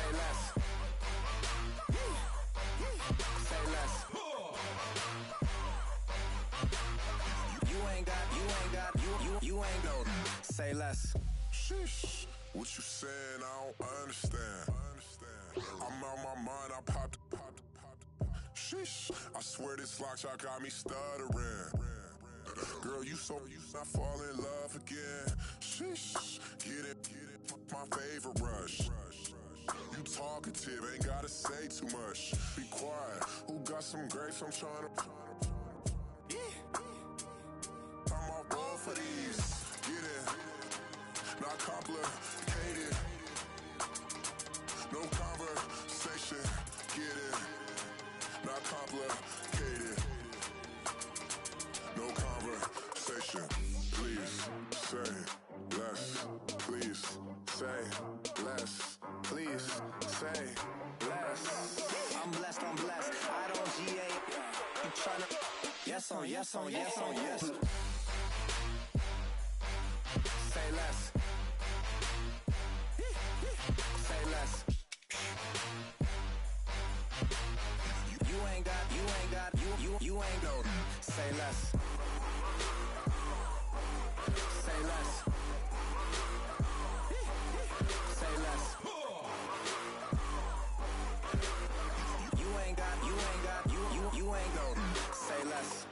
Say less. Say less. You ain't go. Say less. Sheesh. What you saying? I don't understand. I'm out my mind. I popped. Sheesh. I swear this lock shot got me stuttering. Girl, you not fall in love again. Sheesh. Get it. My favorite rush. You talkative, ain't gotta say too much. Be quiet. Who got some grapes? I'm trying to. I'm off ball for these. Get it. Not complicated. No conversation. Get it. Not complicated. No conversation. Please say less. Please say less. Please say less. I'm blessed. I don't GA. You tryna. Yes on yes. Say less. Say less. You ain't go. Say less. Say less. Say less. You ain't go. Say less.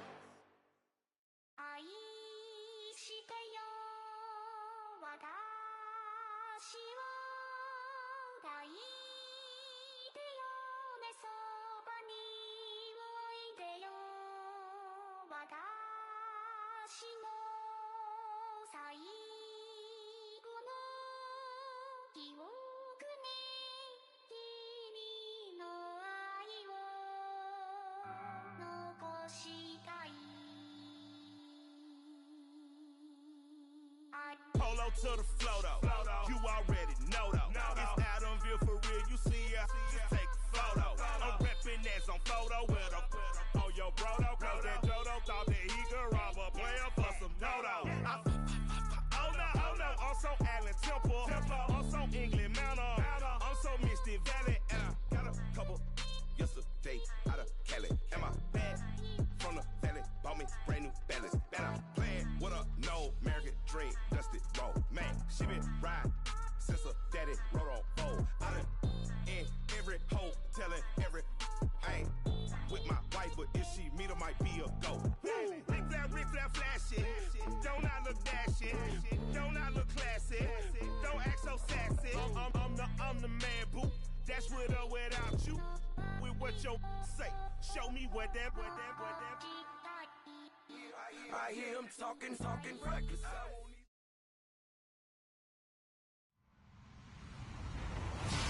Polo to the flow though. You already know though. It's Adamville for real. You see ya, just take a photo. I'm reppin' that's on photo with a on your bro though. Cause that Jodo thought that he could rob a player for some dodo. Oh no, also Allen Temple. Also England Manor. Also Misty Valley. And I got a couple yesterday out of Cali. And my bag from the valley bought me brand new balance. And I'm playing with a no American dream, dusted road. Man, she been riding since her daddy rode on fold. I done in every hole, telling every I ain't with my wife, but if she meet her, might be a go. Rick flat flashy. Don't I look dashy? Don't I look classy? Don't act so sassy. I'm the man, boo. That's with or without you. With what your say. Show me what that. I hear him talking reckless.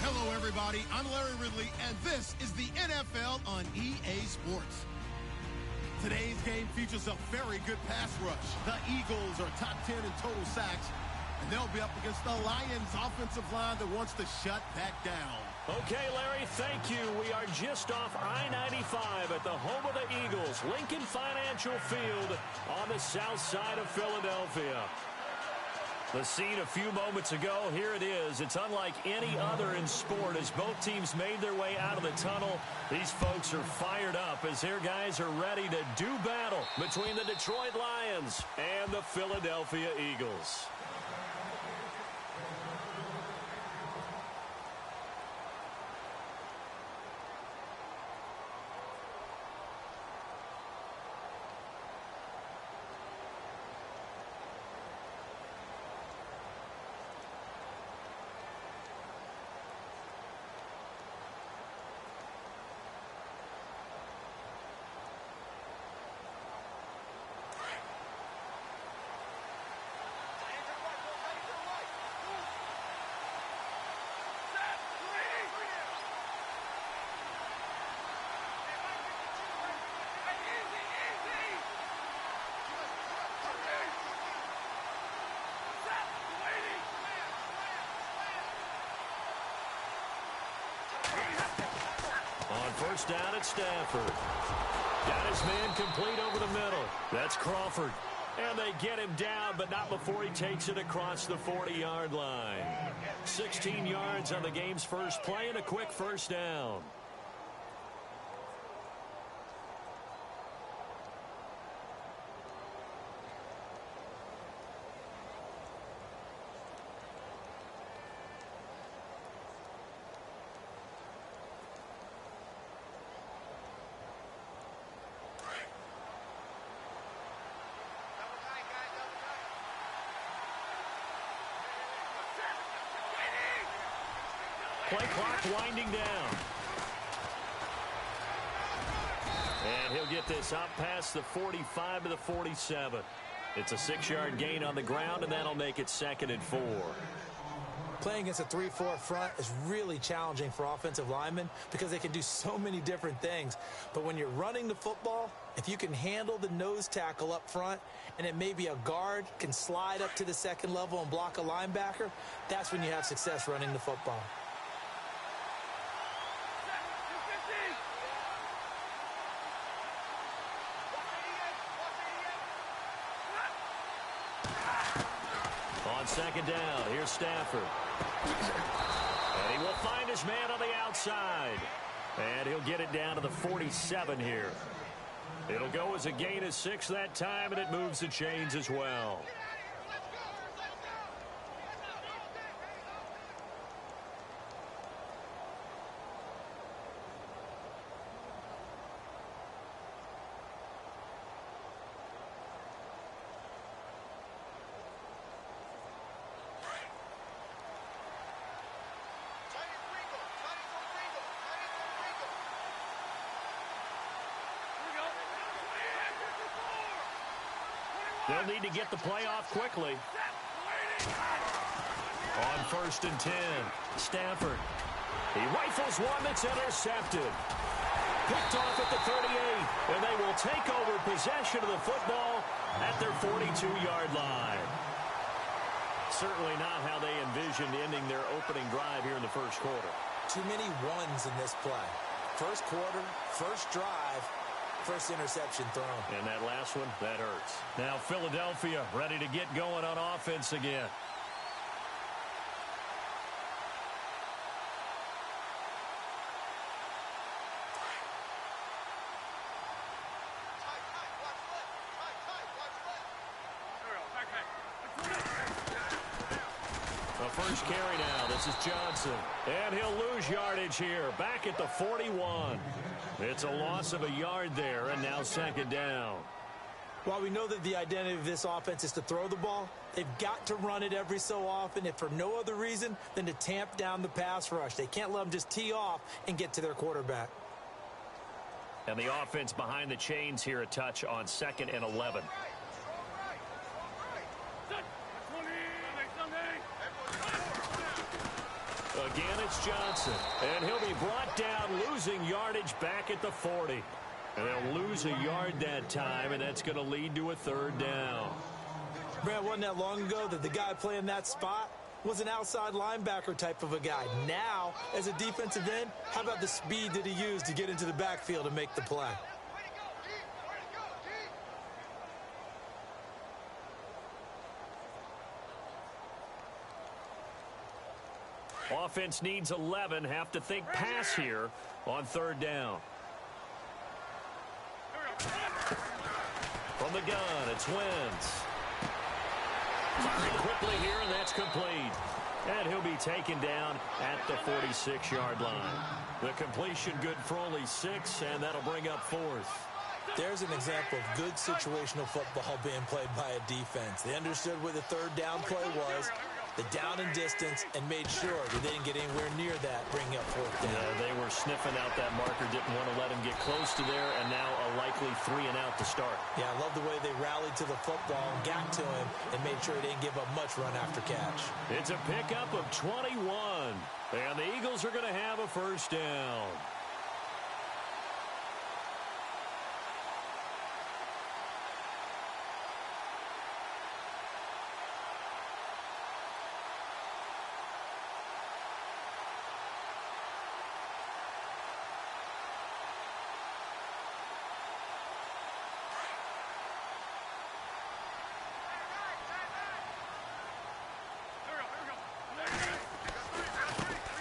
Hello, everybody. I'm Larry Ridley, and this is the NFL on EA Sports. Today's game features a very good pass rush. The Eagles are top 10 in total sacks, and they'll be up against the Lions' offensive line that wants to shut that down. Okay, Larry, thank you. We are just off I-95 at the home of the Eagles, Lincoln Financial Field on the south side of Philadelphia. The scene a few moments ago, here it is. It's unlike any other in sport as both teams made their way out of the tunnel. These folks are fired up as their guys are ready to do battle between the Detroit Lions and the Philadelphia Eagles. First down at Stafford. Got his man complete over the middle. That's Crawford. And they get him down, but not before he takes it across the 40-yard line. 16 yards on the game's first play and a quick first down. Play clock winding down. And he'll get this out past the 45 to the 47. It's a 6-yard gain on the ground, and that'll make it 2nd and 4. Playing against a 3-4 front is really challenging for offensive linemen because they can do so many different things. But when you're running the football, if you can handle the nose tackle up front and it may be a guard can slide up to the second level and block a linebacker, that's when you have success running the football. On 2nd down, here's Stafford. And he will find his man on the outside. And he'll get it down to the 47 here. It'll go as a gain of 6 that time, and it moves the chains as well. They'll need to get the play off quickly. On 1st and 10, Stafford. He rifles one that's intercepted. Picked off at the 38, and they will take over possession of the football at their 42-yard line. Certainly not how they envisioned ending their opening drive here in the first quarter. Too many ones in this play. First quarter, first drive, first interception thrown. And that last one, that hurts. Now Philadelphia ready to get going on offense again. The first carry now. This is Johnson. And he'll lose yardage here. Back at the 41. It's a loss of a yard there, and now 2nd down. While we know that the identity of this offense is to throw the ball, they've got to run it every so often, if for no other reason than to tamp down the pass rush. They can't let them just tee off and get to their quarterback. And the offense behind the chains here, a touch on 2nd and 11. Again, it's Johnson. And he'll be brought down, losing yardage back at the 40. And they'll lose a yard that time, and that's going to lead to a 3rd down. Brad, wasn't that long ago that the guy playing that spot was an outside linebacker type of a guy. Now, as a defensive end, how about the speed that he used to get into the backfield and make the play? Offense needs 11. Have to think pass here on 3rd down. From the gun, it's Wentz. Firing quickly here, and that's complete. And he'll be taken down at the 46-yard line. The completion good for only 6, and that'll bring up 4th. There's an example of good situational football being played by a defense. They understood where the 3rd down play was, the down and distance, and made sure that they didn't get anywhere near that, bringing up 4th down. Yeah, they were sniffing out that marker, didn't want to let him get close to there, and now a likely 3 and out to start. Yeah, I love the way they rallied to the football and got to him and made sure he didn't give up much run after catch. It's a pickup of 21, and the Eagles are going to have a 1st down.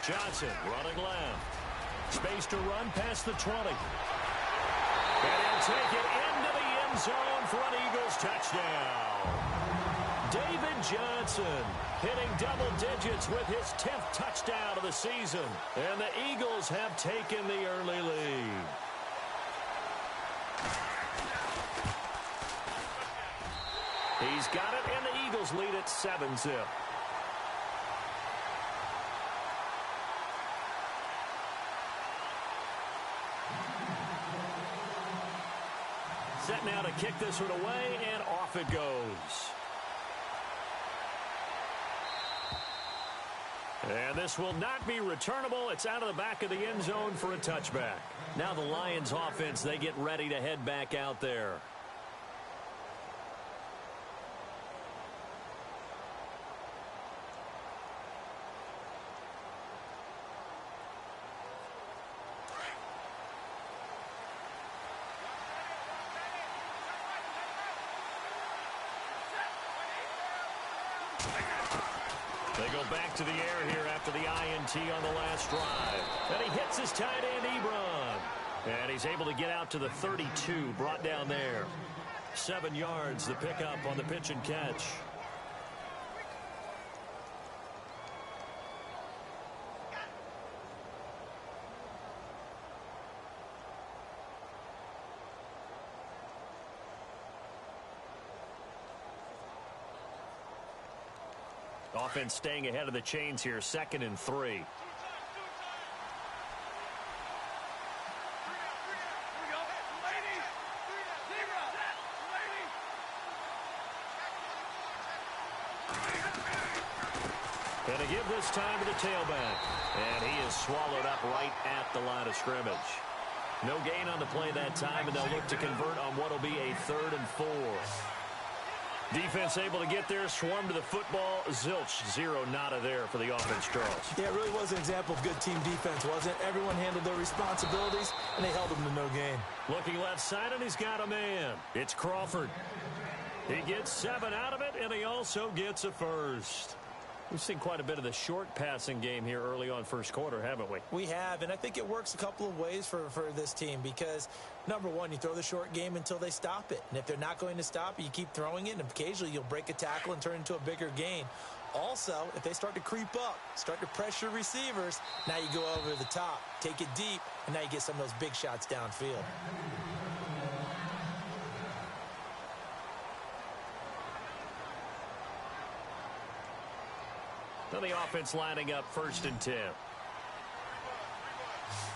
Johnson running left. Space to run past the 20. And he'll take it into the end zone for an Eagles touchdown. David Johnson hitting double digits with his 10th touchdown of the season. And the Eagles have taken the early lead. He's got it, and the Eagles lead at 7-0. Set now to kick this one away, and off it goes. And this will not be returnable. It's out of the back of the end zone for a touchback. Now the Lions offense, they get ready to head back out there. They go back to the air here after the INT on the last drive. And he hits his tight end, Ebron. And he's able to get out to the 32, brought down there. 7 yards, the pickup on the pitch and catch. Offense staying ahead of the chains here, 2nd and 3. And to give this time to the tailback. And he is swallowed up right at the line of scrimmage. No gain on the play that time, and they'll look to convert on what will be a 3rd and 4. Defense able to get there, swarm to the football. Zilch, 0 nada there for the offense, Charles. Yeah, it really was an example of good team defense, wasn't it? Everyone handled their responsibilities, and they held them to no gain. Looking left side, and he's got a man. It's Crawford. He gets 7 out of it, and he also gets a first. We've seen quite a bit of the short passing game here early on first quarter, haven't we? We have, and I think it works a couple of ways for this team because, number one, you throw the short game until they stop it. And if they're not going to stop it, you keep throwing it, and occasionally you'll break a tackle and turn it into a bigger gain. Also, if they start to creep up, start to pressure receivers, now you go over the top, take it deep, and now you get some of those big shots downfield. Now the offense lining up 1st and 10.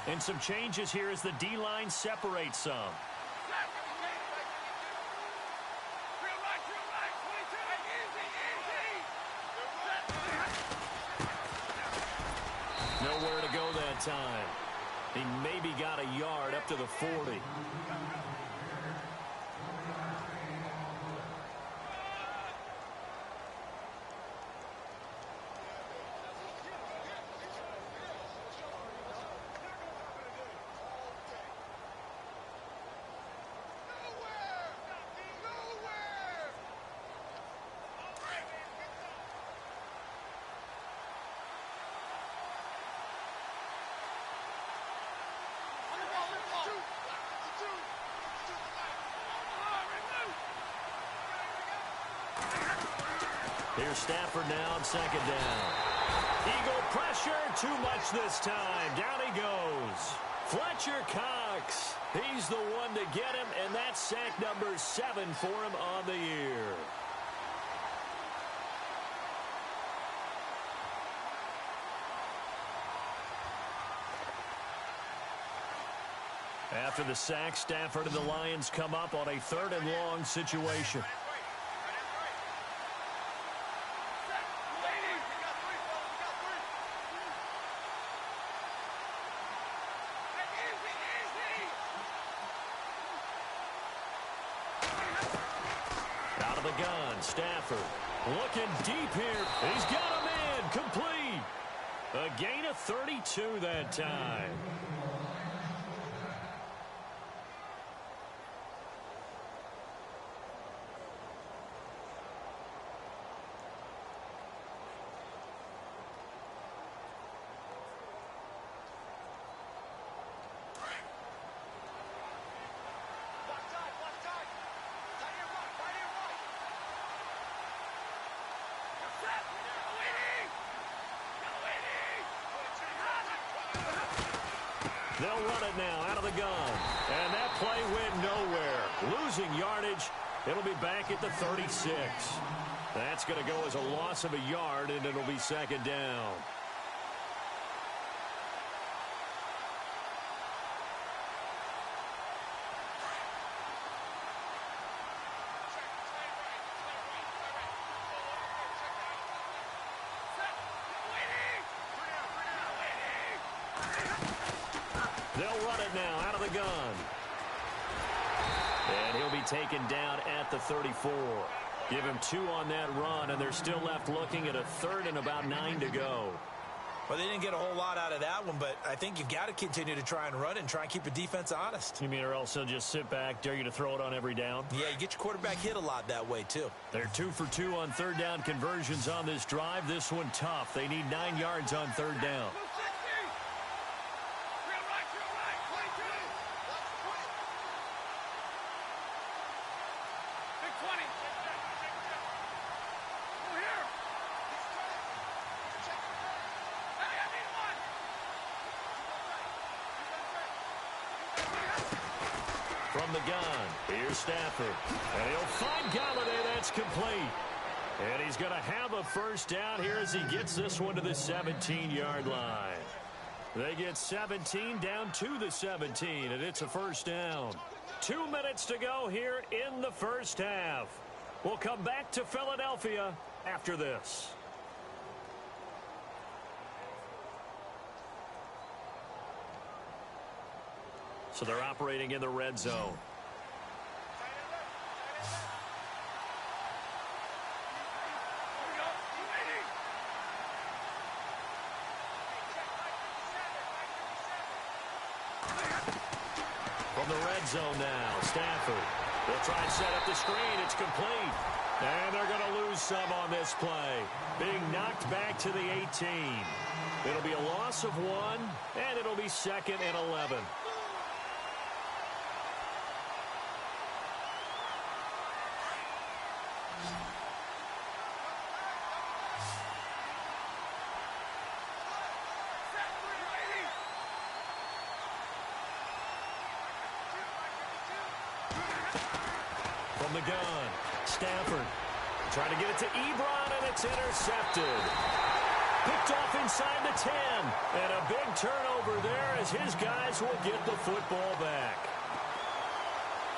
And some changes here as the D-line separates some. Nowhere to go that time. He maybe got a yard up to the 40. Here's Stafford now on 2nd down. Eagle pressure, too much this time. Down he goes. Fletcher Cox. He's the one to get him, and that's sack number 7 for him on the year. After the sack, Stafford and the Lions come up on a 3rd and long situation. Out of the gun, Stafford looking deep here. He's got a man, complete. A gain of 32 that time. They'll run it now out of the gun. And that play went nowhere. Losing yardage. It'll be back at the 36. That's going to go as a loss of a yard, and it'll be second down. They'll run it now out of the gun. And he'll be taken down at the 34. Give him 2 on that run, and they're still left looking at a third and about 9 to go. Well, they didn't get a whole lot out of that one, but I think you've got to continue to try and run it and try and keep the defense honest. You mean or else they'll just sit back, dare you to throw it on every down? Yeah, you get your quarterback hit a lot that way, too. They're 2 for 2 on third down conversions on this drive. This one tough. They need 9 yards on third down. From the gun, here's Stafford. And he'll find Galladay. That's complete. And he's going to have a first down here as he gets this one to the 17-yard line. They get 17 down to the 17, and it's a first down. 2 minutes to go here in the first half. We'll come back to Philadelphia after this. So they're operating in the red zone. From the red zone now, Stafford. They'll try and set up the screen. It's complete. And they're going to lose some on this play. Being knocked back to the 18. It'll be a loss of 1, and it'll be 2nd and 11. From the gun, Stafford trying to get it to Ebron, and it's intercepted. Picked off inside the 10, and a big turnover there as his guys will get the football back.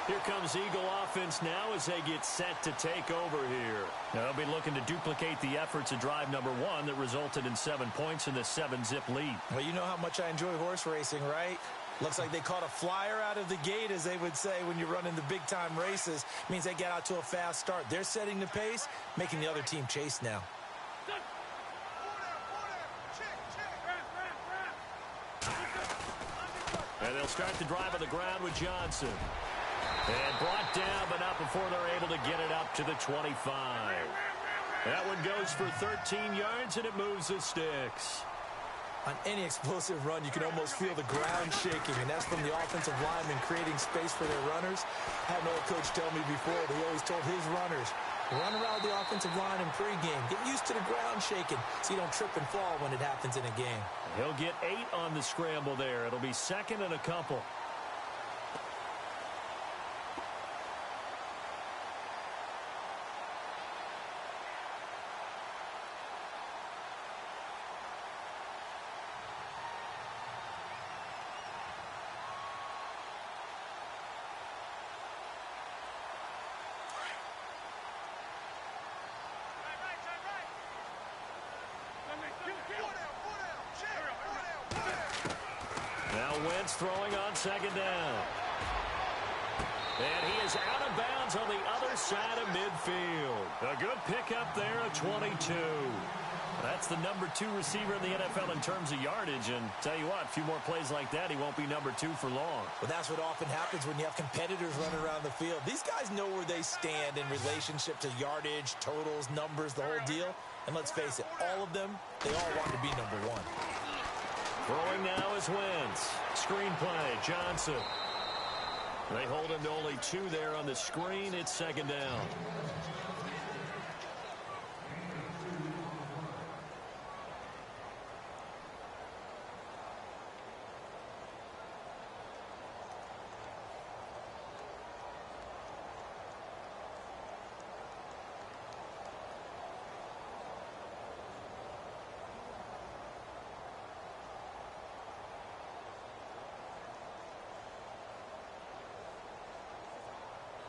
Here comes Eagle offense now as they get set to take over here. Now they'll be looking to duplicate the efforts of drive number 1 that resulted in 7 points in the 7-zip lead. Well, you know how much I enjoy horse racing, right? Looks like they caught a flyer out of the gate, as they would say when you're running the big-time races. Means they get out to a fast start. They're setting the pace, making the other team chase now. And they'll start the drive on the ground with Johnson. And brought down, but not before they're able to get it up to the 25. That one goes for 13 yards, and it moves the sticks. On any explosive run, you can almost feel the ground shaking, and that's from the offensive linemen creating space for their runners. I had an old coach tell me before that he always told his runners, run around the offensive line in pregame. Get used to the ground shaking so you don't trip and fall when it happens in a game. He'll get 8 on the scramble there. It'll be 2nd and a couple. Wentz throwing on 2nd down. And he is out of bounds on the other side of midfield. A good pickup there, a 22. That's the number 2 receiver in the NFL in terms of yardage. And tell you what, a few more plays like that, he won't be number 2 for long. Well, that's what often happens when you have competitors running around the field. These guys know where they stand in relationship to yardage, totals, numbers, the whole deal. And let's face it, all of them, they all want to be number 1. Throwing now is Wentz. Screen play, Johnson. They hold him to only 2 there on the screen. It's 2nd down.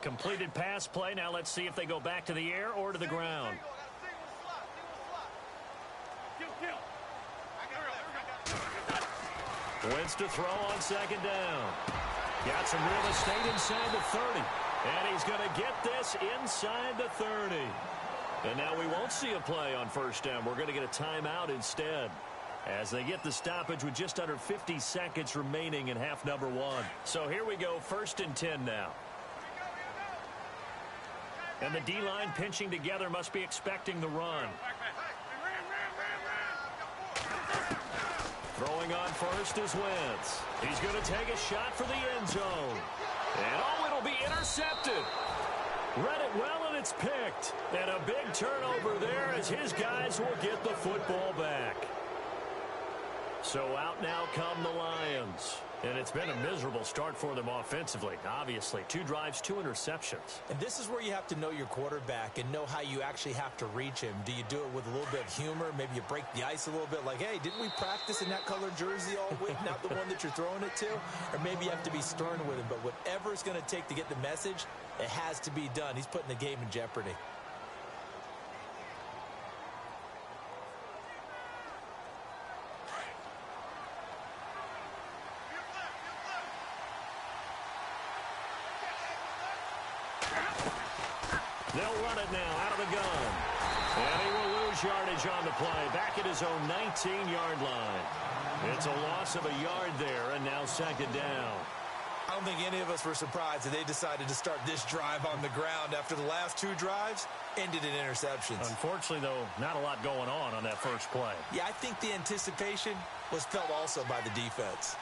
Completed pass play. Now let's see if they go back to the air or to the ground. Wins to throw on second down. Got some real estate inside the 30. And he's going to get this inside the 30. And now we won't see a play on first down. We're going to get a timeout instead, as they get the stoppage with just under 50 seconds remaining in half number one. So here we go, 1st and 10 now. And the D-line pinching together must be expecting the run. Throwing on first is Wentz. He's going to take a shot for the end zone. And oh, it'll be intercepted. Read it well, and it's picked. And a big turnover there as his guys will get the football back. So out now come the Lions. And it's been a miserable start for them offensively. Obviously, 2 drives, 2 interceptions. And this is where you have to know your quarterback and know how you actually have to reach him. Do you do it with a little bit of humor? Maybe you break the ice a little bit like, hey, didn't we practice in that colored jersey all week, not the one that you're throwing it to? Or maybe you have to be stern with him. But whatever it's going to take to get the message, it has to be done. He's putting the game in jeopardy. They'll run it now out of the gun. And he will lose yardage on the play. Back at his own 19-yard line. It's a loss of a yard there, and now second down. I don't think any of us were surprised that they decided to start this drive on the ground after the last 2 drives ended in interceptions. Unfortunately, though, not a lot going on that first play. Yeah, I think the anticipation was felt also by the defense.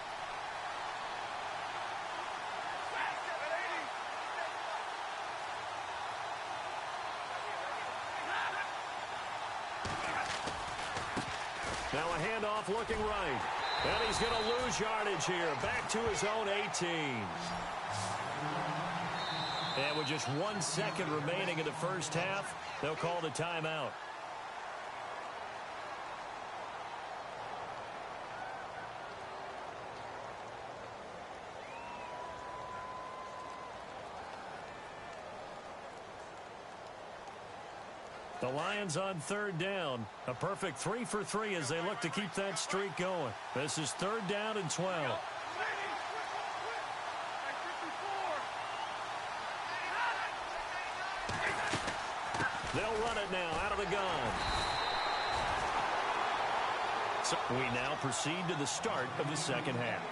Now a handoff looking right. And he's going to lose yardage here. Back to his own 18. And with just 1 second remaining in the first half, they'll call the timeout. The Lions on 3rd down. A perfect 3 for 3 as they look to keep that streak going. This is 3rd down and 12. They'll run it now out of the gun. So we now proceed to the start of the second half.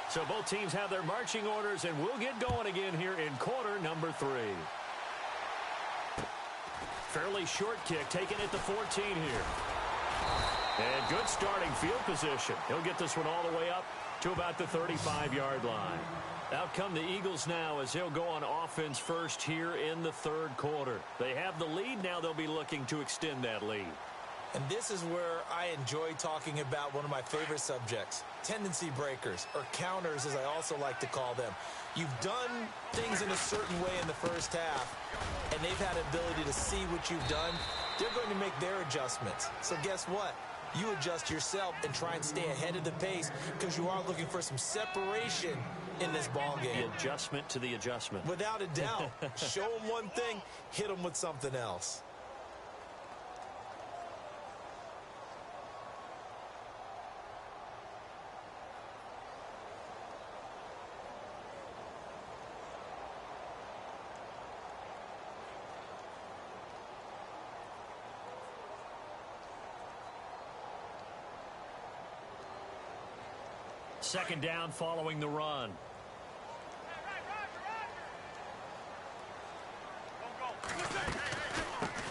So both teams have their marching orders, and we'll get going again here in quarter number 3. Fairly short kick, taken at the 14 here. And good starting field position. He'll get this one all the way up to about the 35-yard line. Out come the Eagles now as they'll go on offense first here in the 3rd quarter. They have the lead. Now they'll be looking to extend that lead. And this is where I enjoy talking about one of my favorite subjects, tendency breakers, or counters as I also like to call them. You've done things in a certain way in the first half, and they've had ability to see what you've done. They're going to make their adjustments. So guess what? You adjust yourself and try and stay ahead of the pace because you are looking for some separation in this ball game. The adjustment to the adjustment. Without a doubt. Show them one thing, hit them with something else. Second down following the run.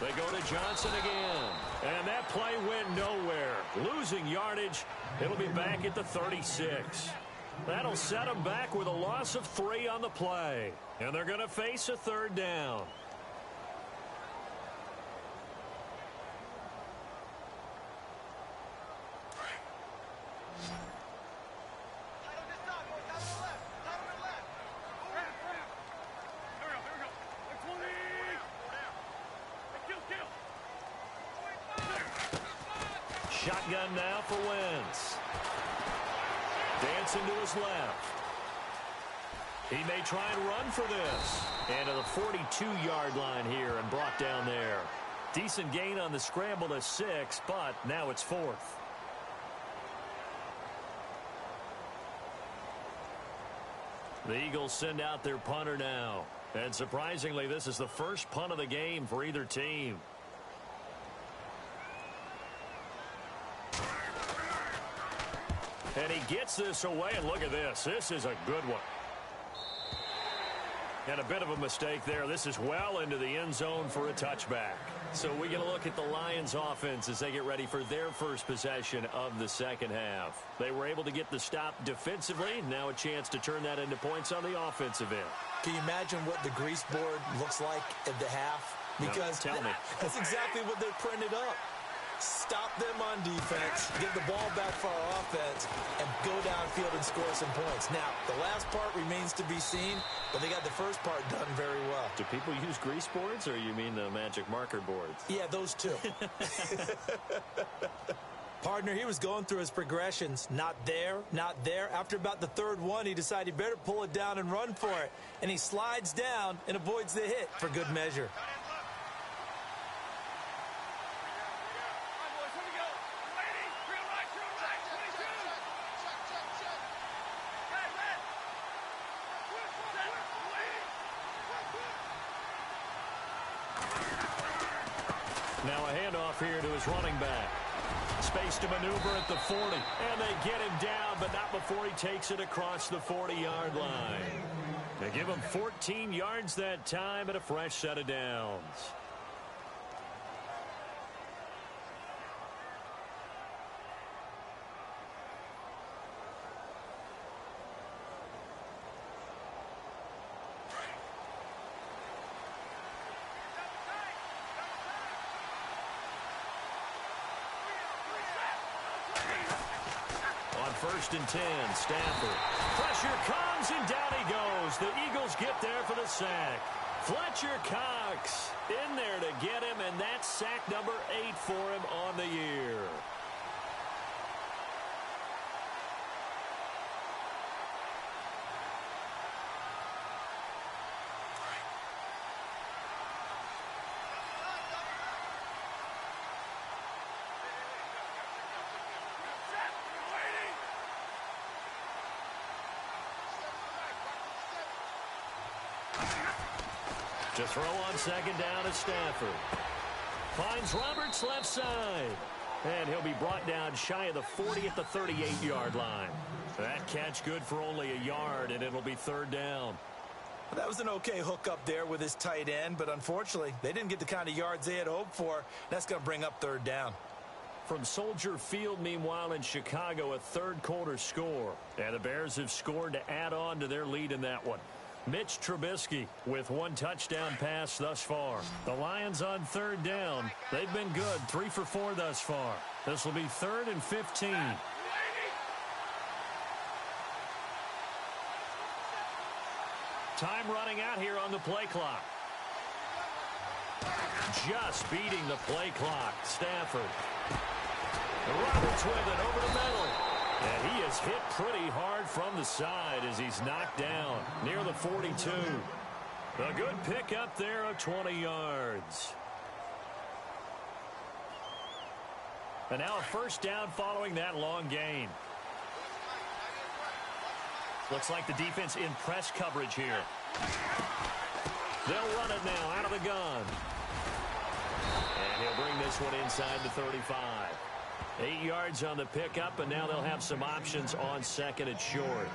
They go to Johnson again. And that play went nowhere. Losing yardage. It'll be back at the 36. That'll set them back with a loss of 3 on the play. And they're going to face a 3rd down. Shotgun now for Wentz. Dancing to his left. He may try and run for this. And to the 42-yard line here and brought down there. Decent gain on the scramble to 6, but now it's 4th. The Eagles send out their punter now. And surprisingly, this is the first punt of the game for either team. And he gets this away, and look at this. This is a good one. And a bit of a mistake there. This is well into the end zone for a touchback. So we get a look at the Lions offense as they get ready for their first possession of the second half. They were able to get the stop defensively. Now a chance to turn that into points on the offensive end. Can you imagine what the grease board looks like at the half? Because no, tell me. That's exactly what they're printed up. Stop them on defense, get the ball back for our offense, and go downfield and score some points. Now, the last part remains to be seen, but they got the first part done very well. Do people use grease boards, or you mean the magic marker boards? Yeah, those two. Partner, he was going through his progressions. Not there, not there. After about the third one, he decided he better pull it down and run for it. And he slides down and avoids the hit for good measure. Now a handoff here to his running back. Space to maneuver at the 40. And they get him down, but not before he takes it across the 40-yard line. They give him 14 yards that time and a fresh set of downs. First and 10, Stafford. Pressure comes, and down he goes. The Eagles get there for the sack. Fletcher Cox in there to get him, and that's sack number 8 for him on the year. To throw on second down is Stafford. Finds Roberts left side. And he'll be brought down shy of the 40 at the 38-yard line. That catch good for only a yard, and it'll be third down. That was an okay hook up there with his tight end, but unfortunately, they didn't get the kind of yards they had hoped for. That's going to bring up third down. From Soldier Field, meanwhile, in Chicago, a third-quarter score. And the Bears have scored to add on to their lead in that one. Mitch Trubisky with one touchdown pass thus far. The Lions on third down. They've been good, 3 for 4 thus far. This will be 3rd and 15. Time running out here on the play clock. Just beating the play clock. Stafford. Roberts with it over the middle. And he is hit pretty hard from the side as he's knocked down near the 42. A good pick up there of 20 yards. And now a first down following that long gain. Looks like the defense in press coverage here. They'll run it now out of the gun. And he'll bring this one inside the 35. 8 yards on the pickup, and now they'll have some options on second and short.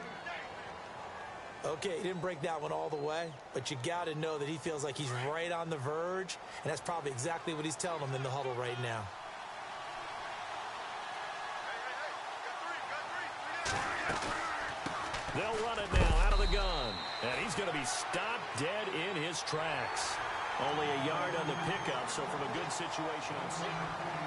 Okay, he didn't break that one all the way, but you got to know that he feels like he's right on the verge, and that's probably exactly what he's telling them in the huddle right now. They'll run it now out of the gun, and he's going to be stopped dead in his tracks. Only a yard on the pickup, so from a good situation on second.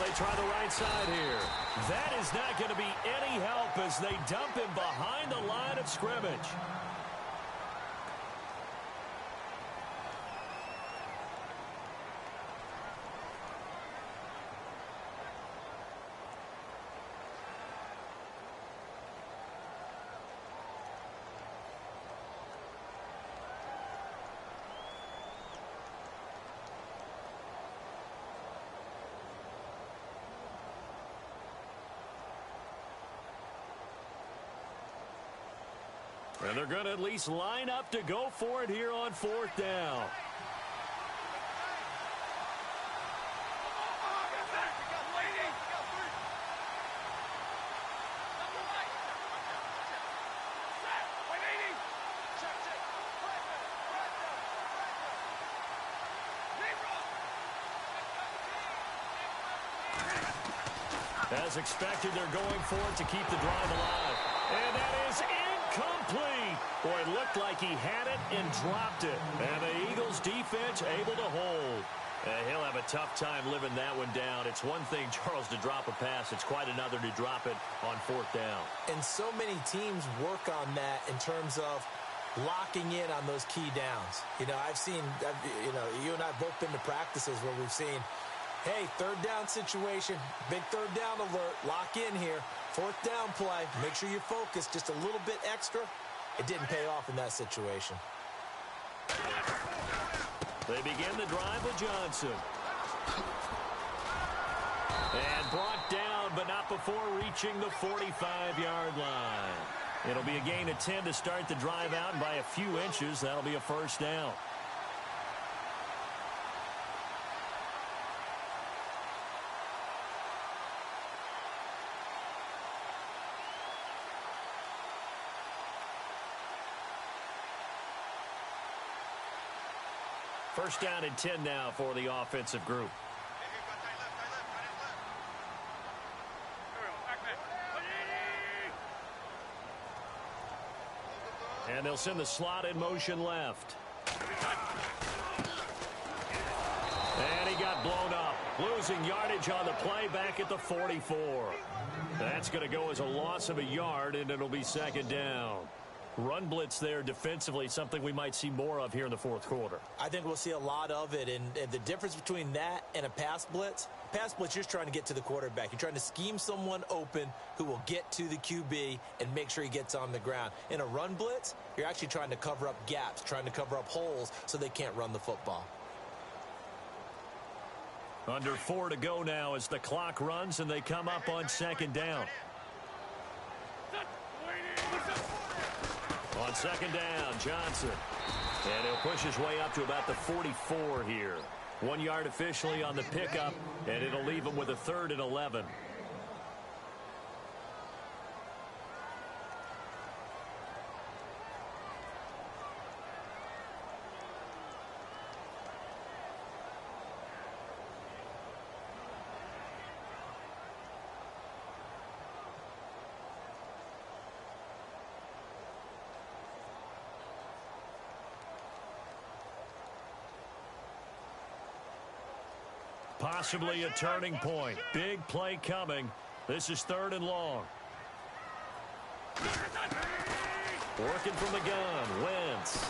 they try the right side here. That is not going to be any help as they dump him behind the line of scrimmage. And they're going to at least line up to go for it here on 4th down. As expected, they're going for it to keep the drive alive. And that is incomplete. Boy, it looked like he had it and dropped it. And the Eagles defense able to hold. He'll have a tough time living that one down. It's one thing, Charles, to drop a pass. It's quite another to drop it on 4th down. And so many teams work on that in terms of locking in on those key downs. You know, you and I have both been to practices where we've seen, hey, 3rd down situation, big 3rd down alert, lock in here, 4th down play, make sure you're focused just a little bit extra. It didn't pay off in that situation. They begin the drive with Johnson. And brought down, but not before reaching the 45-yard line. It'll be a gain of 10 to start the drive out, and by a few inches, that'll be a 1st down. First down and 10 now for the offensive group. And they'll send the slot in motion left. And he got blown up, losing yardage on the play back at the 44. That's going to go as a loss of a yard, and it'll be 2nd down. Run blitz there defensively, something we might see more of here in the 4th quarter. I think we'll see a lot of it, and the difference between that and a pass blitz, you're just trying to get to the quarterback. You're trying to scheme someone open who will get to the QB and make sure he gets on the ground. In a run blitz, you're actually trying to cover up gaps, trying to cover up holes so they can't run the football. Under 4 to go now as the clock runs and they come up on 2nd down. On 2nd down, Johnson. And he'll push his way up to about the 44 here. 1 yard officially on the pickup, and it'll leave him with a 3rd and 11. Possibly a turning point. Big play coming. This is 3rd and long. Working from the gun. Wentz.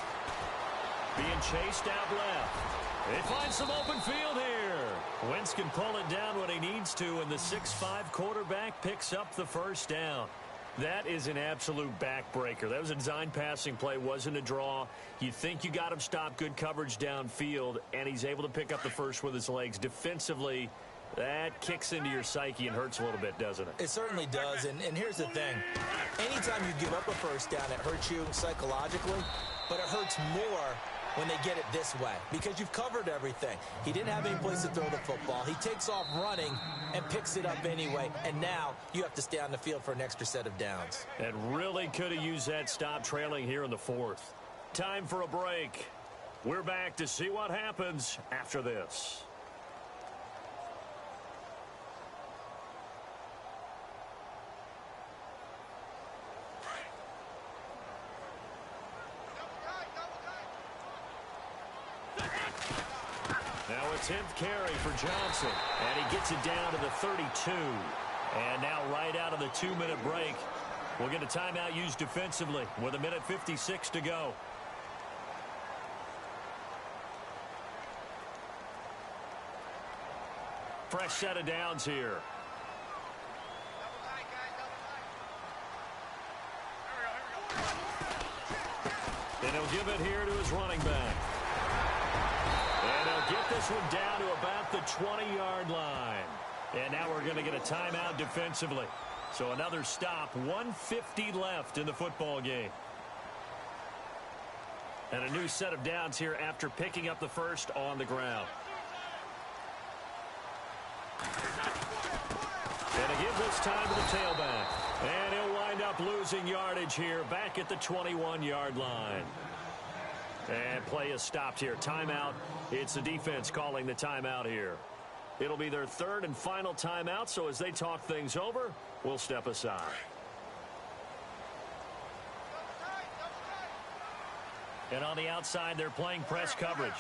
Being chased out left. They find some open field here. Wentz can pull it down when he needs to, and the 6'5" quarterback picks up the 1st down. That is an absolute backbreaker. That was a design passing play, wasn't a draw. You think you got him stopped, good coverage downfield, and he's able to pick up the 1st with his legs. Defensively, that kicks into your psyche and hurts a little bit, doesn't it? It certainly does, and here's the thing. Anytime you give up a 1st down, it hurts you psychologically, but it hurts more when they get it this way because you've covered everything. He didn't have any place to throw the football. He takes off running and picks it up anyway, and now you have to stay on the field for an extra set of downs. And really could have used that stop trailing here in the 4th. Time for a break. We're back to see what happens after this. Now a 10th carry for Johnson. And he gets it down to the 32. And now right out of the 2-minute break, we'll get a timeout used defensively with 1:56 to go. Fresh set of downs here. And he'll give it here to his running back. And he'll get this one down to about the 20-yard line. And now we're going to get a timeout defensively. So another stop, 1:50 left in the football game. And a new set of downs here after picking up the first on the ground. And again this time to the tailback. And he'll wind up losing yardage here back at the 21-yard line. And play is stopped here. Timeout. It's the defense calling the timeout here. It'll be their third and final timeout, so as they talk things over, we'll step aside. And on the outside, they're playing press coverage.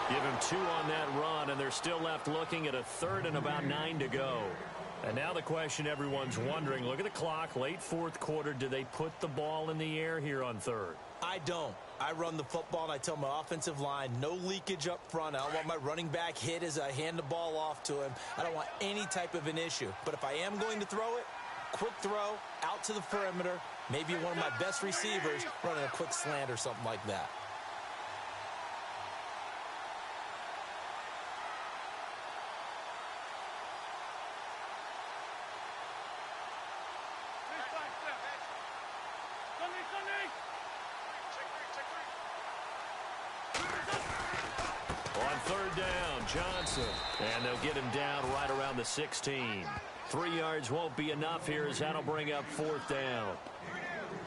Give him 2 on that run, and they're still left looking at a third and about 9 to go. And now the question everyone's wondering, look at the clock, late fourth quarter, do they put the ball in the air here on third? I don't. I run the football, and I tell my offensive line, no leakage up front. I don't want my running back hit as I hand the ball off to him. I don't want any type of an issue. But if I am going to throw it, quick throw, out to the perimeter, maybe one of my best receivers running a quick slant or something like that. On third down, Johnson. And they'll get him down right around the 16. 3 yards won't be enough here as that'll bring up fourth down.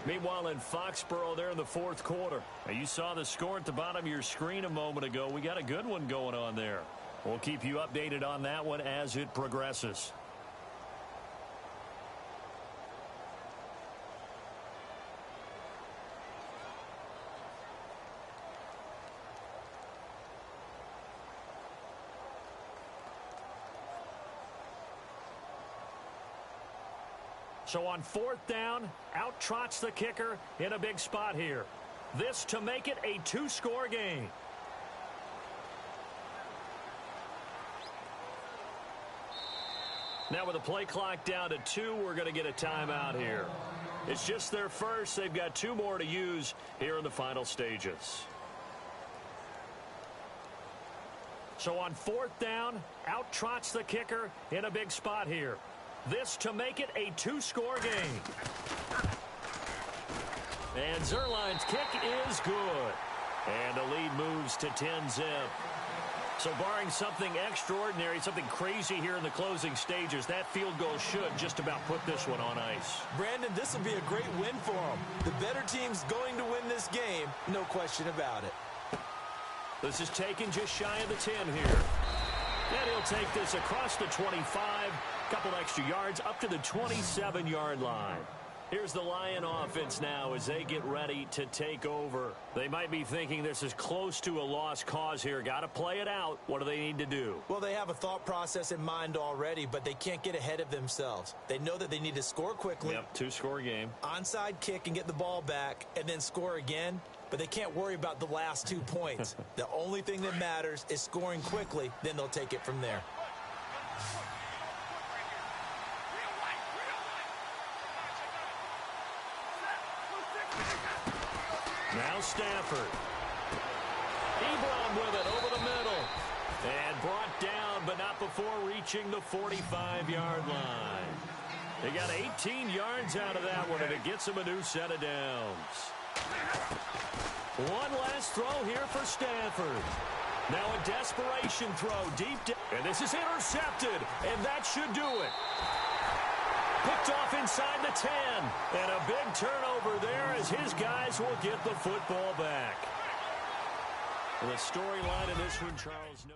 Meanwhile, in Foxborough, there in the fourth quarter. Now, you saw the score at the bottom of your screen a moment ago. We got a good one going on there. We'll keep you updated on that one as it progresses. So on fourth down, out trots the kicker in a big spot here. This to make it a 2-score game. Now with the play clock down to 2, we're going to get a timeout here. It's just their first. They've got 2 more to use here in the final stages. So on fourth down, out trots the kicker in a big spot here. This to make it a 2-score game. And Zerline's kick is good. And the lead moves to 10-zip. So barring something extraordinary, something crazy here in the closing stages, that field goal should just about put this one on ice. Brandon, this will be a great win for them. The better team's going to win this game, no question about it. This is taken just shy of the 10 here. And he'll take this across the 25, couple extra yards up to the 27-yard line. Here's the Lion offense now as they get ready to take over. They might be thinking this is close to a lost cause here. Got to play it out. What do they need to do? Well, they have a thought process in mind already, but they can't get ahead of themselves. They know that they need to score quickly. Yep, 2-score game. Onside kick and get the ball back and then score again. But they can't worry about the last 2 points. The only thing that matters is scoring quickly. Then they'll take it from there. Now Stafford. Ebron with it over the middle. And brought down, but not before reaching the 45-yard line. They got 18 yards out of that one, and it gets them a new set of downs. One last throw here for Stafford. Now a desperation throw deep down. And this is intercepted, and that should do it. Picked off inside the 10. And a big turnover there as his guys will get the football back. The storyline in this one, Charles, no